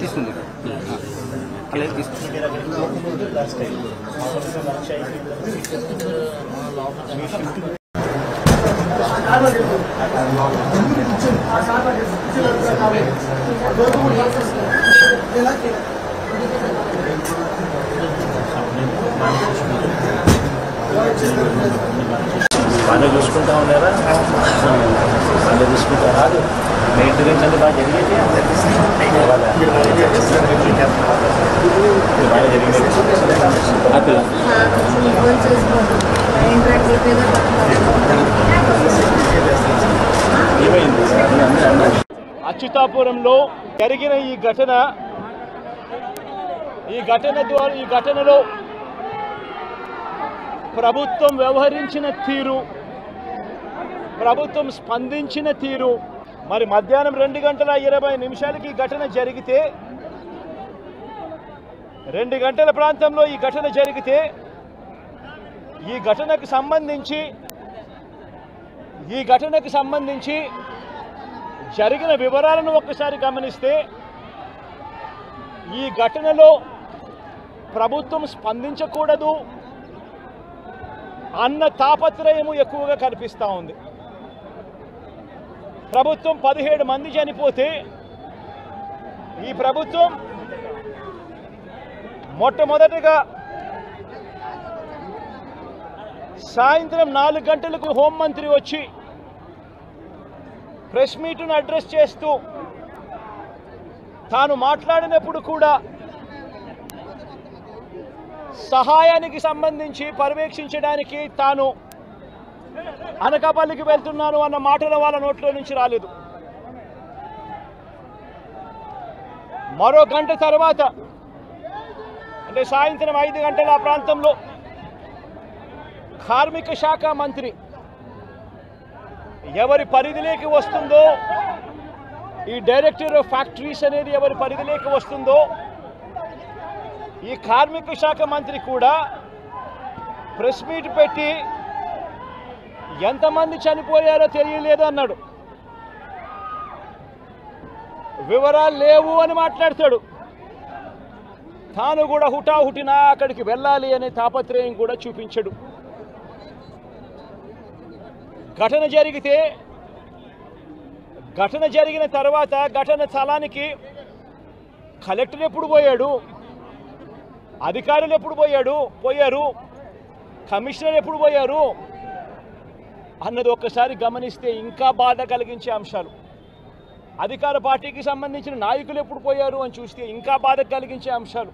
తీసుకుంది అలాగే తీసుకుంది బాగా చూసుకుంటా ఉన్నారా బాగా చూసుకుంటా రాదు మెయింటెనెన్స్ అంటే బాగా జరిగేది బాగా జరిగేది ఏమైంది అచ్యుతాపురంలో జరిగిన ఈ ఘటనలో ప్రభుత్వం వ్యవహరించిన తీరు, ప్రభుత్వం స్పందించిన తీరు, మరి మధ్యాహ్నం 2:20 ఈ ఘటన జరిగితే 2 గంటల ప్రాంతంలో ఈ ఘటన జరిగితే ఈ ఘటనకు సంబంధించి జరిగిన వివరాలను ఒక్కసారి గమనిస్తే ఈ ఘటనలో ప్రభుత్వం స్పందించకూడదు అన్న తాపత్రయము ఎక్కువగా కనిపిస్తూ ఉంది. ప్రభుత్వం 17 మంది చనిపోతే ఈ ప్రభుత్వం మొట్టమొదటిగా సాయంత్రం 4 గంటలకు హోంమంత్రి వచ్చి ప్రెస్ మీట్ను అడ్రస్ చేస్తూ తాను మాట్లాడినప్పుడు కూడా సహాయానికి సంబంధించి పర్యవేక్షించడానికి తాను అనకాపల్లికి వెళ్తున్నాను అన్న మాటల వాళ్ళ నోట్లో నుంచి రాలేదు. మరో గంట తర్వాత అంటే సాయంత్రం 5 గంటల ఆ ప్రాంతంలో కార్మిక శాఖ మంత్రి ఎవరి పరిధిలోకి వస్తుందో, ఈ డైరెక్టర్ ఆఫ్ ఫ్యాక్టరీస్ అనేది ఎవరి పరిధిలోకి వస్తుందో ఈ కార్మిక శాఖ మంత్రి కూడా ప్రెస్ మీట్ పెట్టి ఎంతమంది చనిపోయారో తెలియలేదు అన్నాడు. వివరాలు లేవు అని మాట్లాడతాడు. తాను కూడా హుటాహుటిన అక్కడికి వెళ్ళాలి అనే తాపత్రయం కూడా చూపించడు. ఘటన జరిగిన తర్వాత ఘటన స్థలానికి కలెక్టర్ ఎప్పుడు పోయాడు, అధికారులు ఎప్పుడు పోయారు, కమిషనర్ ఎప్పుడు పోయారు అన్నది ఒక్కసారి గమనిస్తే ఇంకా బాధ కలిగించే అంశాలు. అధికార పార్టీకి సంబంధించిన నాయకులు ఎప్పుడు పోయారు అని చూస్తే ఇంకా బాధ కలిగించే అంశాలు.